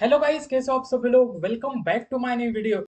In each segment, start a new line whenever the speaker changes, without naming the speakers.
Hello guys, कैसे हो आप सभी लोग। Welcome back to my new video.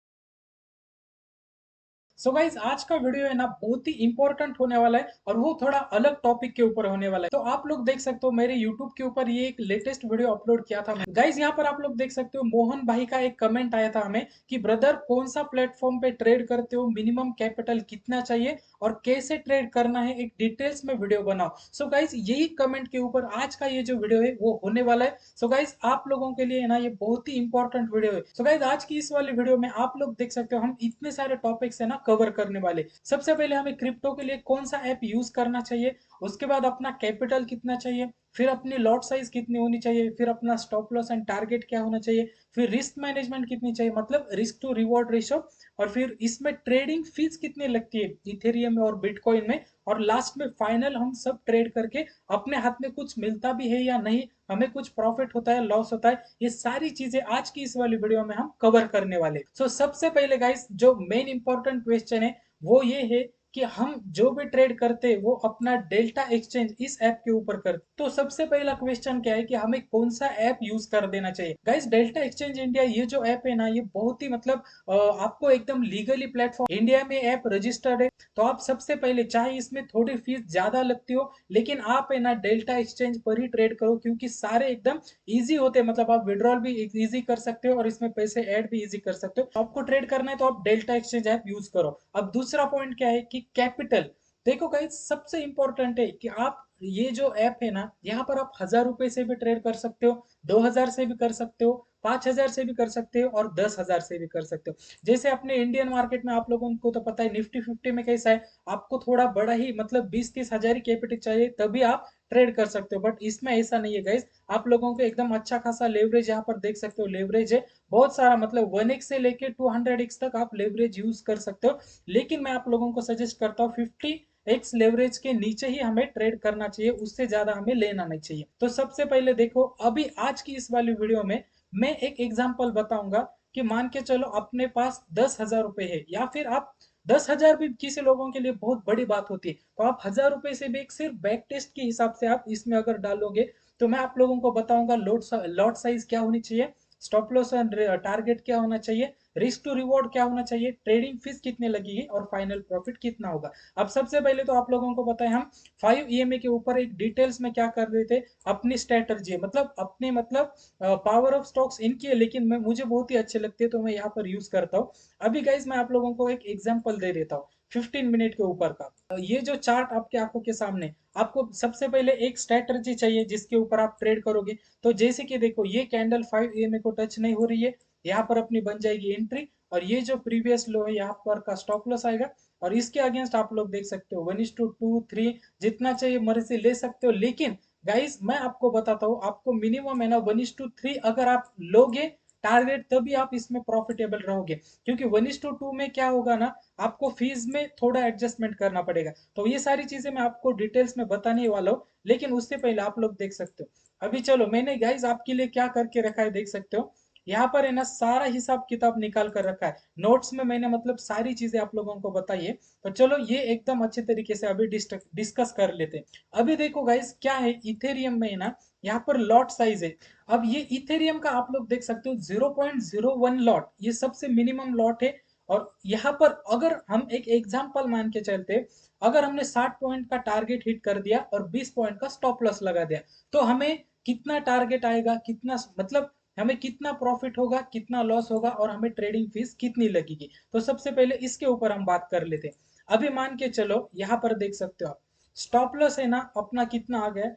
So guys, आज का वीडियो है ना बहुत ही इंपॉर्टेंट होने वाला है और वो थोड़ा अलग टॉपिक के ऊपर होने वाला है। तो आप लोग देख सकते हो मेरे यूट्यूब के ऊपर ये एक लेटेस्ट वीडियो अपलोड किया था मैं। गाइस, यहाँ पर आप लोग देख सकते हो मोहन भाई का एक कमेंट आया था हमें कि ब्रदर कौन सा प्लेटफॉर्म पे ट्रेड करते हो, मिनिमम कैपिटल कितना चाहिए और कैसे ट्रेड करना है, एक डिटेल्स में वीडियो बनाओ। सो गाइस, यही कमेंट के ऊपर आज का ये जो वीडियो है वो होने वाला है। सो गाइस, आप लोगों के लिए ना ये बहुत ही इंपॉर्टेंट वीडियो है। सो गाइस, आज की इस वाली वीडियो में आप लोग देख सकते हो हम इतने सारे टॉपिक्स है ना कवर करने वाले। सबसे पहले हमें क्रिप्टो के लिए कौन सा ऐप यूज करना चाहिए, उसके बाद अपना कैपिटल कितना चाहिए, फिर अपनी लॉट साइज कितनी होनी चाहिए, फिर अपना स्टॉप लॉस एंड टारगेट क्या होना चाहिए, फिर रिस्क मैनेजमेंट कितनी चाहिए, मतलब रिस्क टू रिवॉर्ड रेशो, और फिर इसमें ट्रेडिंग फीस कितनी लगती है इथेरियम में और बिटकॉइन में, और लास्ट में फाइनल हम सब ट्रेड करके अपने हाथ में कुछ मिलता भी है या नहीं, हमें कुछ प्रॉफिट होता है, लॉस होता है, ये सारी चीजें आज की इस वाली वीडियो में हम कवर करने वाले। सो सबसे पहले गाइस, जो मेन इंपॉर्टेंट क्वेश्चन है वो ये है कि हम जो भी ट्रेड करते हैं वो अपना डेल्टा एक्सचेंज इस ऐप के ऊपर करते। तो सबसे पहला क्वेश्चन क्या है कि हमें कौन सा ऐप यूज कर देना चाहिए। गाइस, डेल्टा एक्सचेंज इंडिया ये जो ऐप है ना, ये बहुत ही मतलब आपको एकदम लीगली प्लेटफॉर्म इंडिया में ऐप रजिस्टर्ड है। तो आप सबसे पहले, चाहे इसमें थोड़ी फीस ज्यादा लगती हो, लेकिन आप है ना डेल्टा एक्सचेंज पर ही ट्रेड करो, क्योंकि सारे एकदम इजी होते हैं। मतलब आप विड्रॉल भी इजी कर सकते हो और इसमें पैसे ऐड भी इजी कर सकते हो। आपको ट्रेड करना है तो आप डेल्टा एक्सचेंज ऐप यूज करो। अब दूसरा पॉइंट क्या है कि कैपिटल। देखो गाइस, सबसे इंपॉर्टेंट है कि आप ये जो ऐप है ना, यहाँ पर आप 1000 रुपए से भी ट्रेड कर सकते हो, 2000 से भी कर सकते हो, 5000 से भी कर सकते हो और 10,000 से भी कर सकते हो। जैसे अपने इंडियन मार्केट में आप लोगों को तो पता है निफ्टी 50 में कैसा है, आपको थोड़ा बड़ा ही मतलब 20-30 हजार ही कैपिटल चाहिए तभी आप ट्रेड कर सकते हो। बट इसमें ऐसा नहीं है गाइस, आप लोगों को एकदम अच्छा खासा लेवरेज यहाँ पर देख सकते हो, लेवरेज है बहुत सारा, मतलब 1x से लेके 200x तक आप लेवरेज यूज कर सकते हो। लेकिन मैं आप लोगों को सजेस्ट करता हूँ 50x लेवरेज के नीचे ही हमें ट्रेड करना चाहिए, उससे ज्यादा हमें लेना नहीं चाहिए। तो सबसे पहले देखो, अभी आज की इस वाली वीडियो में मैं एक एग्जांपल बताऊंगा कि मान के चलो अपने पास 10,000 रुपए है, या फिर आप 10,000 भी किसी लोगों के लिए बहुत बड़ी बात होती है, तो आप 1000 रुपए से भी एक सिर्फ बैक टेस्ट के हिसाब से आप इसमें अगर डालोगे, तो मैं आप लोगों को बताऊंगा लॉट साइज क्या होनी चाहिए, स्टॉप लॉस एंड टारगेट क्या होना चाहिए, रिस्क टू रिवॉर्ड क्या होना चाहिए, ट्रेडिंग फीस कितने लगेगी और फाइनल प्रॉफिट कितना होगा। अब सबसे पहले तो आप लोगों को बताएं, हम 5 EMA के ऊपर एक डिटेल्स में क्या कर रहे थे, अपनी स्ट्रेटजी, मतलब अपने मतलब पावर ऑफ स्टॉक्स इनकी है, लेकिन मैं मुझे बहुत ही अच्छे लगते हैं तो मैं यहाँ पर यूज करता हूँ। अभी गाइज मैं आप लोगों को एक एग्जांपल दे देता हूँ 15 मिनट के ऊपर का। ये जो चार्ट आपके आंखों के सामने, आपको सबसे पहले एक स्ट्रेटजी चाहिए जिसके ऊपर आप ट्रेड करोगे। तो जैसे कि देखो, ये कैंडल 5 EMA को टच नहीं हो रही है, यहाँ पर अपनी बन जाएगी एंट्री, और ये जो प्रीवियस लो है यहाँ पर का स्टॉप लॉस आएगा। और इसके अगेंस्ट आप लोग देख सकते हो 1:2 3 जितना चाहिए मर्जी ले सकते हो। लेकिन गाइस, मैं आपको बताता हूँ, आपको मिनिमम है ना 1:3 अगर आप लोगे टारगेट, तभी आप इसमें प्रॉफिटेबल रहोगे। क्योंकि 1:2 में क्या होगा ना, आपको फीस में थोड़ा एडजस्टमेंट करना पड़ेगा। तो ये सारी चीजें मैं आपको डिटेल्स में बताने वाला हूँ, लेकिन उससे पहले आप लोग देख सकते हो, अभी चलो मैंने गाइस आपके लिए क्या करके रखा है देख सकते हो। यहाँ पर है ना सारा हिसाब किताब निकाल कर रखा है, नोट्स में मैंने मतलब सारी चीजें आप लोगों को बताई है। तो चलो ये एकदम अच्छे तरीके से अभी डिस्कस कर लेते हैं। अभी देखो गाइस, क्या है इथेरियम में है ना, यहाँ पर लॉट साइज है। अब ये इथेरियम का आप लोग देख सकते हो 0.01 लॉट, ये सबसे मिनिमम लॉट है। और यहाँ पर अगर हम एक एग्जांपल मान के चलते, अगर हमने 60 पॉइंट का टारगेट हिट कर दिया और 20 पॉइंट का स्टॉप लॉस लगा दिया, तो हमें कितना टारगेट आएगा, कितना मतलब हमें कितना प्रॉफिट होगा, कितना लॉस होगा, और हमें ट्रेडिंग फीस कितनी लगेगी। तो सबसे पहले इसके ऊपर हम बात कर लेते हैं। अभी मान के चलो, यहाँ पर देख सकते हो आप, स्टॉप लॉस है ना अपना कितना आ गया।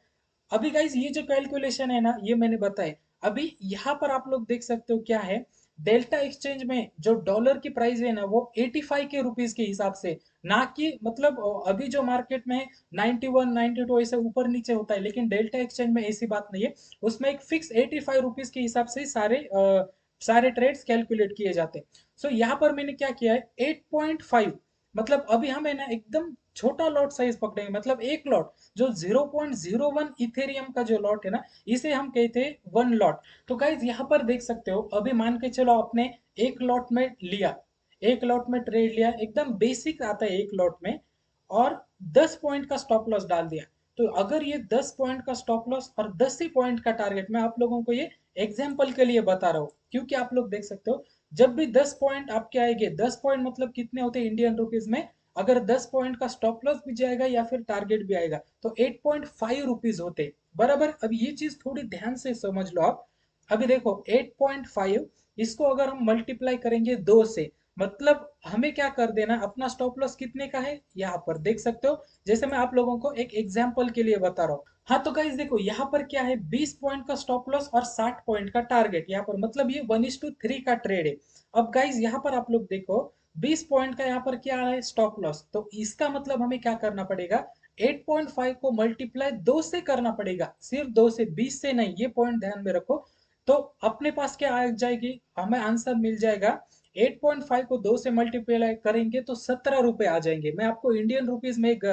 अभी गाइस, ये जो कैलकुलेशन है ना, ये मैंने बताया। अभी यहाँ पर आप लोग देख सकते हो क्या है, डेल्टा एक्सचेंज में जो डॉलर की प्राइस है ना, वो 85 के रुपीस के हिसाब से, ना कि मतलब अभी जो मार्केट में 91 92 ऐसे ऊपर नीचे होता है, लेकिन डेल्टा एक्सचेंज में ऐसी बात नहीं है। उसमें एक फिक्स 85 रुपीस के हिसाब से सारे ट्रेड्स कैलकुलेट किए जाते हैं। सो यहाँ पर मैंने क्या किया है, 8.5, मतलब अभी हम है ना एकदम छोटा लॉट साइज पकड़ेंगे, मतलब एक लॉट, जो 0.01 इथेरियम का जो लॉट है ना, इसे हम कहते हैं वन लॉट। तो गाइज यहाँ पर देख सकते हो, अभी मान के चलो आपने एक लॉट में लिया, एक लॉट में ट्रेड लिया, एकदम बेसिक आता है एक लॉट में, और 10 पॉइंट का स्टॉप लॉस डाल दिया। तो अगर ये 10 पॉइंट का स्टॉप लॉस और 10 ही पॉइंट का टारगेट, मैं आप लोगों को ये एग्जाम्पल के लिए बता रहा हूँ, क्योंकि आप लोग देख सकते हो जब भी 10 पॉइंट आपके आएंगे, 10 पॉइंट मतलब कितने होते हैं इंडियन रुपीज में, अगर 10 पॉइंट का स्टॉप लॉस भी जाएगा या फिर टारगेट भी आएगा तो 8.5 रुपीज होते बराबर। अब ये चीज थोड़ी ध्यान से समझ लो आप। अभी देखो 8.5, इसको अगर हम मल्टीप्लाई करेंगे 2 से, मतलब हमें क्या कर देना, अपना स्टॉप लॉस कितने का है यहाँ पर देख सकते हो। जैसे मैं आप लोगों को एक एग्जांपल के लिए बता रहा हूँ। हाँ तो गाइस देखो यहाँ पर क्या है, 20 पॉइंट का स्टॉप लॉस और 60 पॉइंट का टारगेट यहाँ पर, मतलब ये 1:3 का ट्रेड है। अब गाइस यहाँ पर आप लोग देखो 20 पॉइंट का यहाँ पर क्या आ रहा है स्टॉप लॉस, तो इसका मतलब हमें क्या करना पड़ेगा, 8.5 को मल्टीप्लाई 2 से करना पड़ेगा, सिर्फ 2 से, 20 से नहीं, ये पॉइंट ध्यान में रखो। तो अपने पास क्या आ जाएगी, हमें आंसर मिल जाएगा 8.5 को 2 से मल्टीप्लाई करेंगे तो 17 रुपए आ जाएंगे। मैं आपको इंडियन रुपीज में एक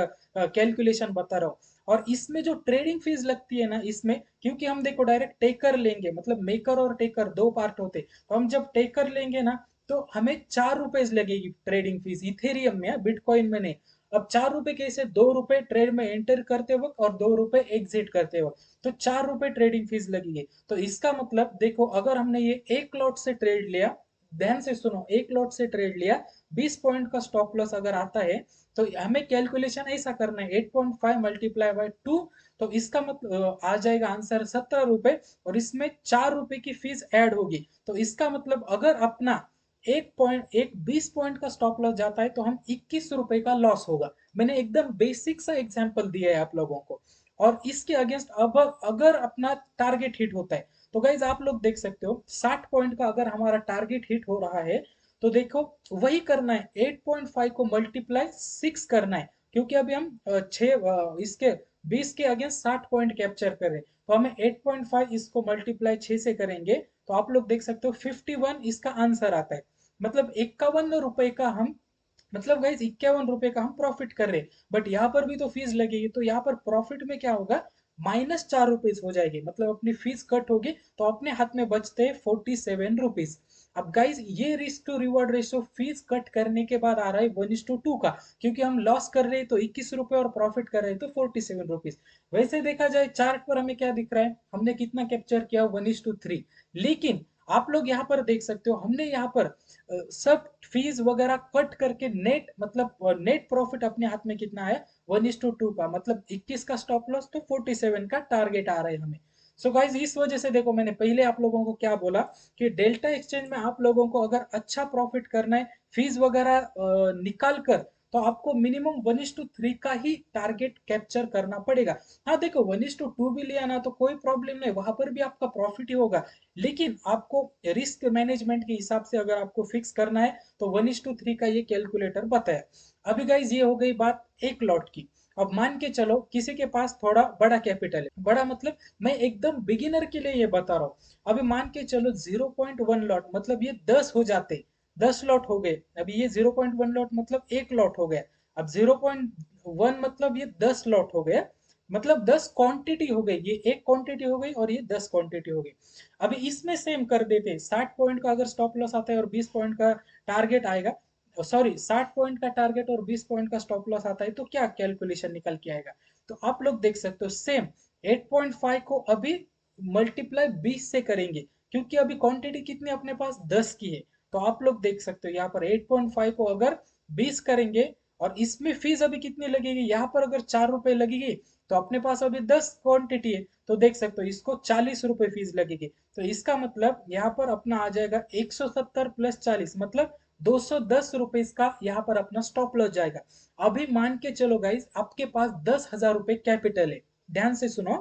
कैलकुलेशन बता रहा हूँ। और इसमें जो ट्रेडिंग फीस लगती है ना इसमें, क्योंकि हम देखो डायरेक्ट टेकर लेंगे, मतलब मेकर और टेकर दो पार्ट होते, तो हम जब टेकर लेंगे ना तो हमें 4 रुपए लगेगी ट्रेडिंग फीस, इथेरियम में, बिटकॉइन में नहीं। अब 4 रुपए कैसे, 2 रुपए ट्रेड में एंटर करते वक्त और 2 रुपए एग्जिट करते वक्त, तो 4 रुपए ट्रेडिंग फीस लगेगी। तो इसका मतलब देखो अगर हमने ये एक लॉट से ट्रेड लिया, ध्यान से सुनो, एक लॉट से ट्रेड लिया, 20 पॉइंट का स्टॉप लॉस अगर आता है, तो हमें कैलकुलेशन ऐसा करना है 8.5 मल्टीप्लाई बाय 2, तो इसका मतलब आ जाएगा आंसर 17 रुपए, और इसमें 4 रुपए की फीस ऐड होगी। तो इसका मतलब अगर अपना एक 20 पॉइंट का स्टॉप लॉस जाता है तो हम 21 रुपए का लॉस होगा। मैंने एकदम बेसिक सा एग्जांपल दिया है आप लोगों को। और इसके अगेंस्ट अब अगर अपना टारगेट हिट होता है, तो गाइज आप लोग देख सकते हो 60 पॉइंट का अगर हमारा टारगेट हिट हो रहा है, तो देखो वही करना है, 8.5 को मल्टीप्लाई 6 करना है, क्योंकि अभी हम इसके 20 के अगेंस्ट 60 पॉइंट कैप्चर कर रहे हैं, तो हमें 8.5 इसको मल्टीप्लाई 6 से करेंगे, तो आप लोग देख सकते हो 51 इसका आंसर आता है। मतलब 51 रुपए का हम, मतलब गाइज 51 रुपए का हम प्रॉफिट कर रहे हैं। बट यहाँ पर भी तो फीस लगेगी, तो यहाँ पर प्रॉफिट में क्या होगा, -4 रुपीज हो जाएगी, मतलब अपनी फीस कट होगी, तो अपने हाथ में बचते हैं 47 रुपीज। अब गाइज ये risk to reward ratio fees cut करने के बाद आ रहा है 1:2 का, क्योंकि हम लॉस कर रहे हैं तो 21 रुपए और प्रॉफिट कर रहे हैं तो 47 रुपीज। वैसे देखा जाए चार्ट पर हमें क्या दिख रहा है, हमने कितना कैप्चर किया, 1:3। लेकिन आप लोग यहाँ पर देख सकते हो हमने यहाँ पर सब फीस वगैरह कट करके नेट, मतलब नेट प्रॉफिट अपने हाथ में कितना आया, 1:2 का, मतलब 21 का स्टॉप लॉस तो 47 का टारगेट आ रहा है हमें। सो गाइज इस वजह से देखो मैंने पहले आप लोगों को क्या बोला, कि डेल्टा एक्सचेंज में आप लोगों को अगर अच्छा प्रॉफिट करना है, फीस वगैरह निकाल कर, तो आपको मिनिमम 1:3 का ही टारगेट कैप्चर करना पड़ेगा। हाँ देखो 1:2 भी लिया ना तो कोई प्रॉब्लम नहीं, वहां पर भी आपका प्रॉफिट ही होगा। लेकिन आपको रिस्क मैनेजमेंट के हिसाब से अगर आपको फिक्स करना है, तो 1:3 का ये कैलकुलेटर बताया। अभी गाइज ये हो गई बात एक लॉट की। अब मान के चलो किसी के पास थोड़ा बड़ा कैपिटल है, बड़ा मतलब मैं एकदम बिगिनर के लिए ये बता रहा हूँ। अभी मान के चलो 0.1 लॉट, मतलब ये 10 हो जाते, 10 लॉट हो गए। अभी ये 0.1 लॉट मतलब एक लॉट हो गया। अब 0.1 मतलब ये 10 लॉट हो गया, मतलब 10 क्वांटिटी हो गई, ये एक क्वांटिटी हो गई और ये 10 क्वांटिटी हो गई। अभी इसमें सेम कर देते, 60 पॉइंट का अगर स्टॉप लॉस आता है और 20 पॉइंट का टारगेट आएगा, सॉरी 60 पॉइंट का टारगेट और 20 पॉइंट का स्टॉप लॉस आता है, तो क्या कैलकुलेशन निकल के आएगा। तो आप लोग देख सकते हो सेम 8.5 को अभी मल्टीप्लाई 20 से करेंगे, क्योंकि अभी क्वांटिटी कितनी अपने पास 10 की है। तो आप लोग देख सकते हो यहाँ पर 8.5 को अगर 20 करेंगे, और इसमें फीस अभी कितनी लगेगी, यहाँ पर अगर 4 रुपए लगेगी, तो अपने पास अभी 10 क्वांटिटी है, तो देख सकते हो इसको 40 रुपए फीस लगेगी। तो इसका मतलब यहाँ पर अपना आ जाएगा 170 प्लस 40, मतलब 210 रुपए का यहाँ पर अपना स्टॉप लॉस जाएगा। अभी मान के चलो गाइज आपके पास 10,000 रुपए कैपिटल है, ध्यान से सुनो,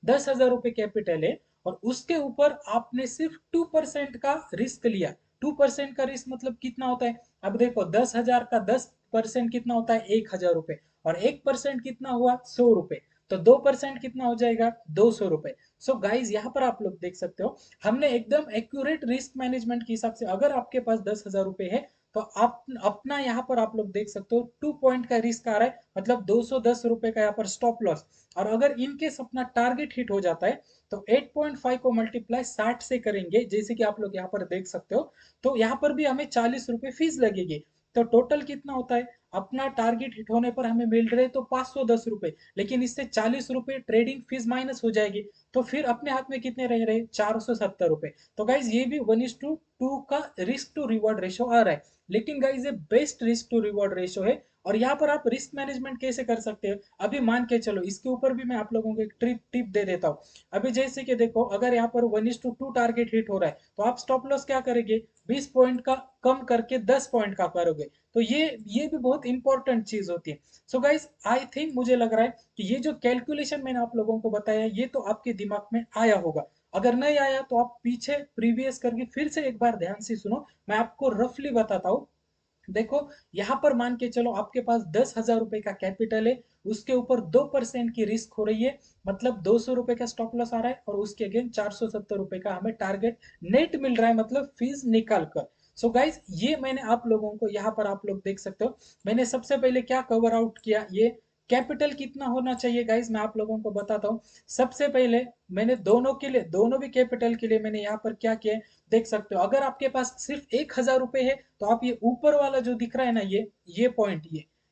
10,000 रुपए कैपिटल है, और उसके ऊपर आपने सिर्फ 2% का रिस्क लिया। 2% का रिस्क मतलब कितना होता है, अब देखो 10,000 का 10% कितना होता है, 1,000 रुपए, और 1% कितना हुआ, 100 रुपए, तो 2% कितना हो जाएगा, 200 रुपए। सो गाइज यहाँ पर आप लोग देख सकते हो हमने एकदम एक्यूरेट रिस्क मैनेजमेंट के हिसाब से, अगर आपके पास 10,000 रुपए है, तो आप अपना यहाँ पर आप लोग देख सकते हो 2 पॉइंट का रिस्क आ रहा है, मतलब 210 रुपए का यहाँ पर स्टॉप लॉस। और अगर इनकेस अपना टारगेट हिट हो जाता है, तो 8.5 को मल्टीप्लाई 60 से करेंगे, जैसे कि आप लोग यहाँ पर देख सकते हो, तो यहाँ पर भी हमें 40 रुपए फीस लगेगी। तो टोटल कितना होता है, अपना टारगेट हिट होने पर हमें मिल रहे तो 510 रुपए, लेकिन इससे 40 रुपए ट्रेडिंग फीस माइनस हो जाएगी, तो फिर अपने हाथ में कितने रह रहे 470 रुपए। तो गाइज ये भी 1:2 का रिस्क टू रिवॉर्ड रेशो आ रहा है, लेकिन गाइज ये best risk to reward ratio है। और यहाँ पर आप रिस्क मैनेजमेंट कैसे कर सकते हो, अभी मान के चलो इसके ऊपर भी मैं आप लोगों को एक टिप दे देता हूँ। अभी जैसे कि देखो, अगर यहाँ पर 1:2 टारगेट हिट हो रहा है तो आप स्टॉप लॉस क्या करेंगे, 20 पॉइंट का कम करके 10 पॉइंट का करोगे। तो ये भी बहुत इंपॉर्टेंट चीज होती है। सो गाइज आई थिंक, मुझे लग रहा है कि ये जो कैलकुलेशन मैंने आप लोगों को बताया ये तो आपके दिमाग में आया होगा। अगर नहीं आया तो आप पीछे प्रीवियस करके फिर से एक बार ध्यान से सुनो, मैं आपको रफली बताता हूँ। देखो, यहाँ पर मान के चलो आपके पास 10,000 रुपए का कैपिटल है, उसके ऊपर 2% की रिस्क हो रही है, मतलब 200 रुपए का स्टॉप लॉस आ रहा है, और उसके अगेन 470 रुपए का हमें टारगेट नेट मिल रहा है, मतलब फीस निकाल कर। सो गाइज ये मैंने आप लोगों को यहाँ पर आप लोग देख सकते हो, मैंने सबसे पहले क्या कवर आउट किया, ये कैपिटल कितना होना चाहिए गाइज मैं आप लोगों को बताता हूँ। सबसे पहले मैंने दोनों के लिए, दोनों भी कैपिटल के लिए मैंने यहाँ पर क्या किया है, देख सकते हो। अगर आपके पास सिर्फ 1,000 रुपए है तो आप ये ऊपर वाला जो दिख रहा है ना, ये पॉइंट,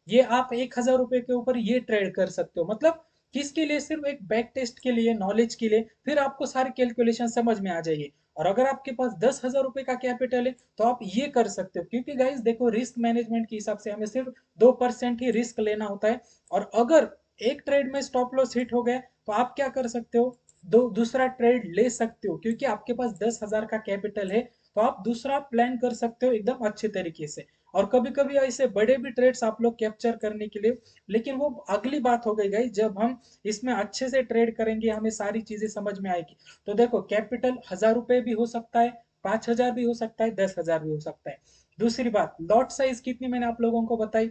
ये आप 1,000 रुपए के ऊपर ये ट्रेड कर सकते हो, मतलब किसके लिए, सिर्फ एक बैक टेस्ट के लिए, नॉलेज के लिए, फिर आपको सारी कैलकुलेशन समझ में आ जाएगी। और अगर आपके पास 10,000 रुपए का कैपिटल है तो आप ये कर सकते हो, क्योंकि गाइस देखो, रिस्क मैनेजमेंट के हिसाब से हमें सिर्फ 2% ही रिस्क लेना होता है। और अगर एक ट्रेड में स्टॉप लॉस हिट हो गया तो आप क्या कर सकते हो, दूसरा ट्रेड ले सकते हो, क्योंकि आपके पास 10,000 का कैपिटल है तो आप दूसरा प्लान कर सकते हो एकदम अच्छे तरीके से। और कभी कभी ऐसे बड़े भी ट्रेड्स आप लोग कैप्चर करने के लिए, लेकिन वो अगली बात हो गई गई, जब हम इसमें अच्छे से ट्रेड करेंगे हमें सारी चीजें समझ में आएगी। तो देखो, कैपिटल 1,000 रुपए भी हो सकता है, 5,000 भी हो सकता है, 10,000 भी हो सकता है। दूसरी बात, लॉट साइज कितनी मैंने आप लोगों को बताई,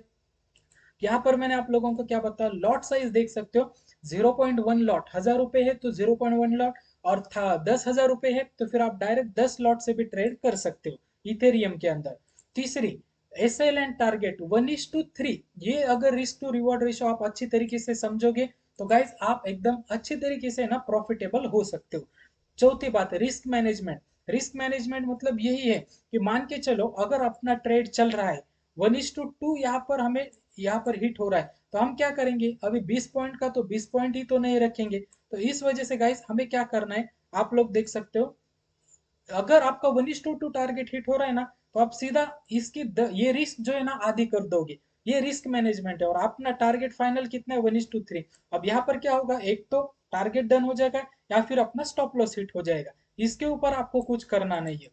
यहाँ पर मैंने आप लोगों को क्या बताया, लॉट साइज देख सकते हो, 0.1 लॉट, 1,000 रुपए है तो 0.1 लॉट, और था 10,000 रुपए है तो फिर आप डायरेक्ट 10 लॉट से भी ट्रेड कर सकते हो इथेरियम के अंदर। तीसरी, एस एल एंड टारगेट 1:3, ये अगर रिस्क टू रिवॉर्ड रेशो आप अच्छी तरीके से समझोगे तो गाइज आप एकदम अच्छी तरीके से ना प्रॉफिटेबल हो सकते हो। चौथी बात है रिस्क मैनेजमेंट। रिस्क मैनेजमेंट मतलब यही है कि मान के चलो अगर अपना ट्रेड चल रहा है 1:2, यहाँ पर हमें, यहाँ पर हिट हो रहा है, तो हम क्या करेंगे, अभी 20 पॉइंट का तो 20 पॉइंट ही तो नहीं रखेंगे। तो इस वजह से गाइस हमें क्या करना है, आप लोग देख सकते हो, अगर आपका 1:2 टारगेट हिट हो रहा है ना, तो आप सीधा ये रिस्क जो है ना आधी कर दोगे। ये रिस्क मैनेजमेंट है, और अपना टारगेट फाइनल कितना है, 1:3। अब यहाँ पर क्या होगा, एक तो टारगेट डन हो जाएगा, या फिर अपना स्टॉप लॉस हिट हो जाएगा, इसके ऊपर आपको कुछ करना नहीं है।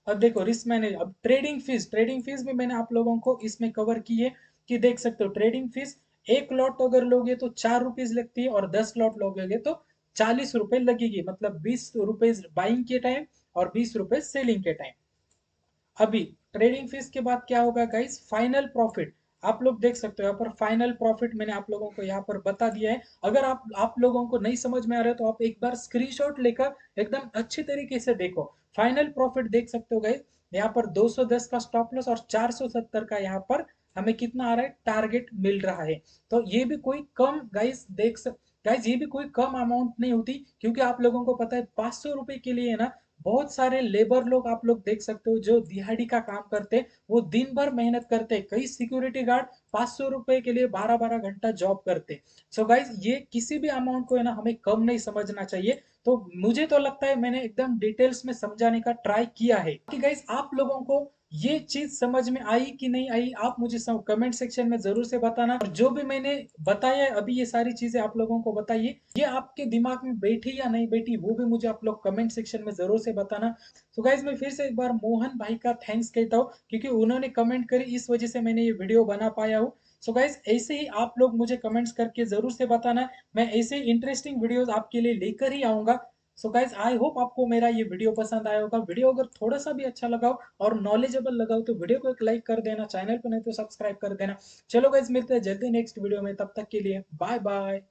अब देखो रिस्क मैनेज, अब ट्रेडिंग फीस भी मैंने आप लोगों को इसमें कवर की है, कि देख सकते हो ट्रेडिंग फीस, एक लॉट अगर लोगे तो 4 रुपीज लगती है, और 10 लॉट लोगे तो 40 रुपए लगेगी, मतलब 20 रुपए बाइंग के टाइम और 20 रुपए सेलिंग के टाइम। अभी ट्रेडिंग फीस के बाद क्या होगा गाइस, फाइनल प्रॉफिट। आप लोग देख सकते हो यहाँ पर फाइनल प्रॉफिट मैंने आप लोगों को यहाँ पर बता दिया है। अगर आप लोगों को नहीं समझ में आ रहा है तो आप एक बार स्क्रीनशॉट लेकर एकदम अच्छी तरीके से देखो। फाइनल प्रॉफिट देख सकते हो गाइस, यहाँ पर 210 का स्टॉप लॉस और 470 का यहाँ पर हमें कितना आ रहा है, टारगेट मिल रहा है। तो ये भी कोई कम गाइस गाइस ये भी कोई कम अमाउंट नहीं होती, क्योंकि आप लोगों को पता है 500 रुपए के लिए ना, बहुत सारे लेबर लोग आप लोग देख सकते हो जो दिहाड़ी का काम करते हैं, वो दिन भर मेहनत करते हैं, कई सिक्योरिटी गार्ड 500 रुपए के लिए 12-12 घंटा जॉब करते हैं। सो गाइज ये किसी भी अमाउंट को है ना हमें कम नहीं समझना चाहिए। तो मुझे तो लगता है मैंने एकदम डिटेल्स में समझाने का ट्राई किया है कि गाइज आप लोगों को ये चीज समझ में आई कि नहीं आई, आप मुझे कमेंट सेक्शन में जरूर से बताना। और जो भी मैंने बताया है अभी, ये सारी चीजें आप लोगों को बताइए, ये आपके दिमाग में बैठी या नहीं बैठी वो भी मुझे आप लोग कमेंट सेक्शन में जरूर से बताना। तो गाइज मैं फिर से एक बार मोहन भाई का थैंक्स कहता हूँ, क्योंकि उन्होंने कमेंट करी, इस वजह से मैंने ये वीडियो बना पाया हूँ। सो गाइज ऐसे ही आप लोग मुझे कमेंट्स करके जरूर से बताना, मैं ऐसे इंटरेस्टिंग वीडियोस आपके लिए लेकर ही आऊंगा। सो गाइज आई होप आपको मेरा ये वीडियो पसंद आया होगा। वीडियो अगर थोड़ा सा भी अच्छा लगा हो और नॉलेजेबल लगा हो तो वीडियो को एक लाइक कर देना, चैनल पर नहीं तो सब्सक्राइब कर देना। चलो गाइज मिलते हैं जल्दी नेक्स्ट वीडियो में, तब तक के लिए बाय बाय।